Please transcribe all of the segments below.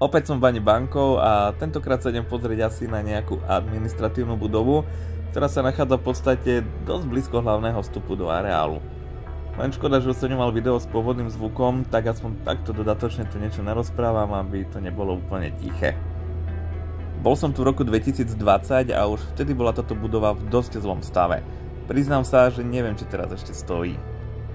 Opäť som v Bani Bankov a tentokrát sa idem pozrieť asi na nejakú administratívnu budovu, ktorá sa nachádza v podstate dosť blízko hlavného vstupu do areálu. Len škoda, že som nemal video s pôvodným zvukom, tak aspoň takto dodatočne tu niečo narozprávam, aby to nebolo úplne tiché. Bol som tu v roku 2020 a už vtedy bola táto budova v dosť zlom stave. Priznám sa, že neviem, či teraz ešte stojí.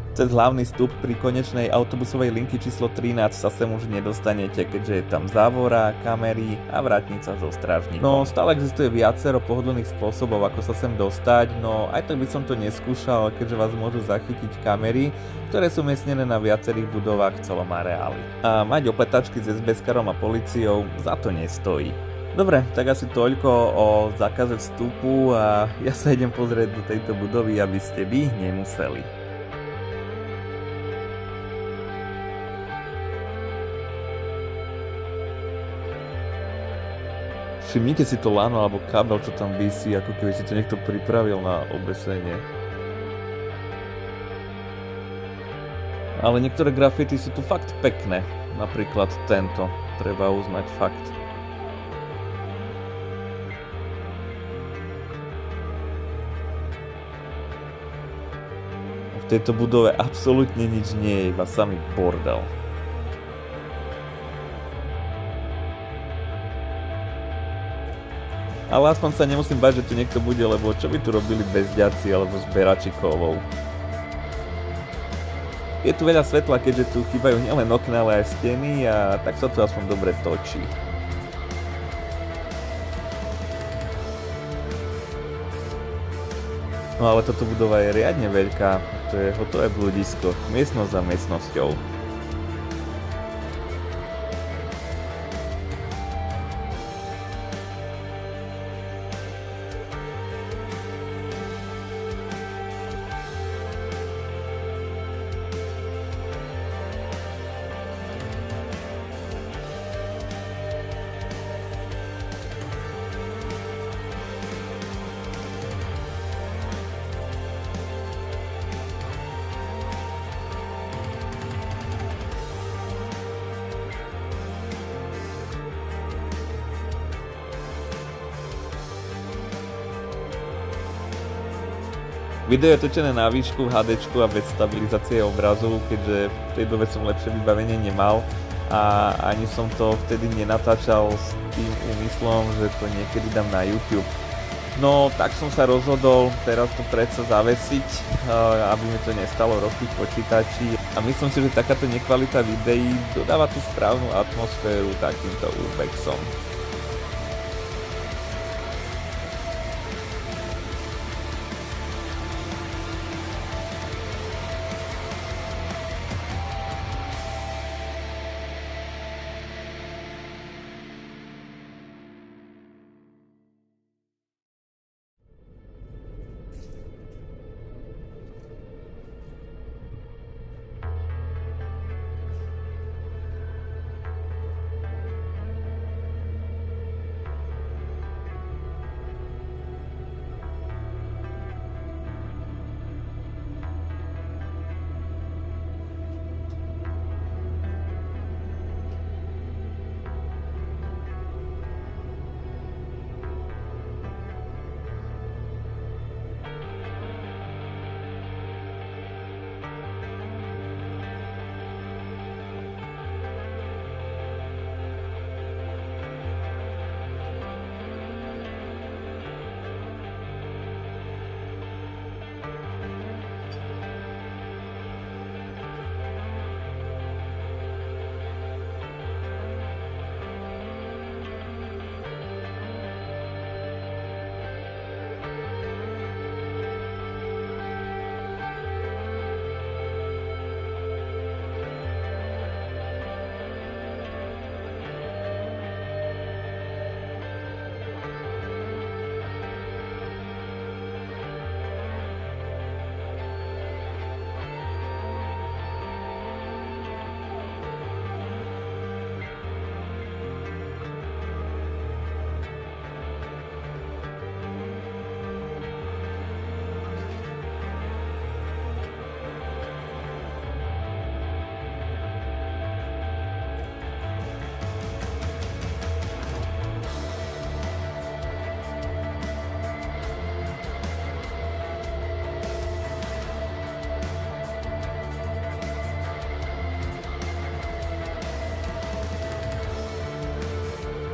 Cez hlavný vstup pri konečnej autobusovej linky číslo 13 sa sem už nedostanete, keďže je tam závora, kamery a vrátnica so strážnikom. No stále existuje viacero pohodlných spôsobov, ako sa sem dostať, no aj tak by som to neskúšal, keďže vás môžu zachytiť kamery, ktoré sú umiestnené na viacerých budovách v celom areáli. A mať opletačky s SBS-karom a políciou za to nestojí. Dobre, tak asi toľko o zákaze vstupu a ja sa idem pozrieť do tejto budovy, aby ste vy nemuseli. Všimnite si to lano alebo kábel, čo tam visí, ako keby si to niekto pripravil na obesenie. Ale niektoré grafity sú tu fakt pekné. Napríklad tento, treba uznať fakt. V tejto budove absolútne nič nie je, iba samý bordel. Ale aspoň sa nemusím bať, že tu niekto bude, lebo čo by tu robili bezďaci alebo zberači kovov. Je tu veľa svetla, keďže tu chýbajú nielen okná, ale aj steny a tak sa tu aspoň dobre točí. No ale táto budova je riadne veľká, to je hotové bludisko, miestnosť za miestnosťou. Video je točené na výšku v HDčku a bez stabilizácie obrazu, keďže v tej dobe som lepšie vybavenie nemal a ani som to vtedy nenatáčal s tým úmyslom, že to niekedy dám na YouTube. No tak som sa rozhodol teraz to predsa zavesiť, aby mi to nestalo roky v počítači a myslím si, že takáto nekvalita videí dodáva tú správnu atmosféru takýmto urbexom.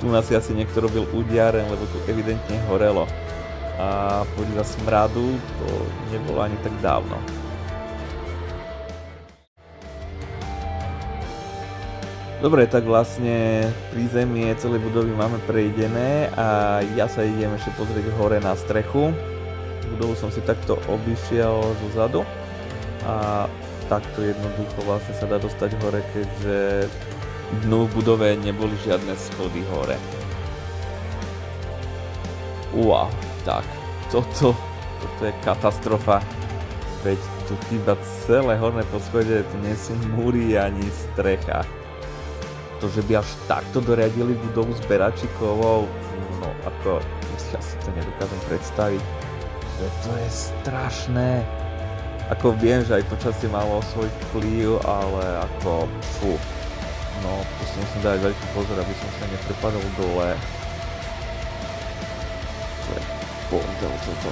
Tu nás si asi niekto robil udiaren, lebo tu evidentne horelo. A podľa smradu to nebolo ani tak dávno. Dobre, tak vlastne prízemie celej budovy máme prejdené a ja sa idem ešte pozrieť hore na strechu. Budovu som si takto obišiel zozadu a takto jednoducho vlastne sa dá dostať hore, keďže dnu v budove neboli žiadne schody hore. Wow, tak, toto je katastrofa. Veď tu chýba celé horné poschodie, tu nie sú múry ani strecha. To, že by až takto doriadili budovu zberači kovov, no ako, ja si to nedokážem predstaviť. To je strašné. Ako viem, že aj počasie malo svoj vplyv, ale ako, fú. No, to si musím dať veľký pozor, aby som sa neprepadol dole. To je bordel toto.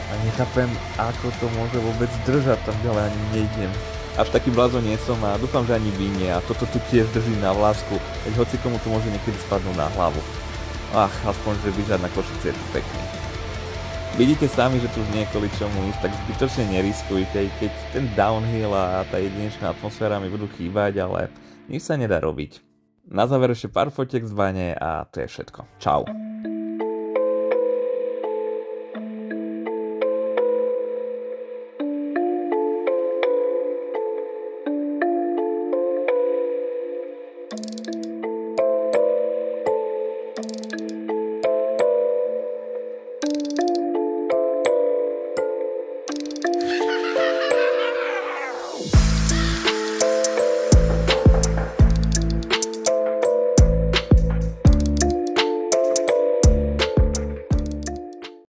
A nechápem, ako to môže vôbec držať, tam ďalej ani nejdem. Až taký blázon nie som a dúfam, že ani vy nie. A toto tu tiež drží na vlásku, veď hoci komu to môže niekedy spadnúť na hlavu. Ach, aspoň, že bežať na Košice je tu pekný. Vidíte sami, že tu už nie je kvôli čomu ísť, tak zbytočne neriskujte, keď ten downhill a tá jedinečná atmosféra mi budú chýbať, ale nič sa nedá robiť. Na záver ešte pár fotiek z bane a to je všetko. Čau.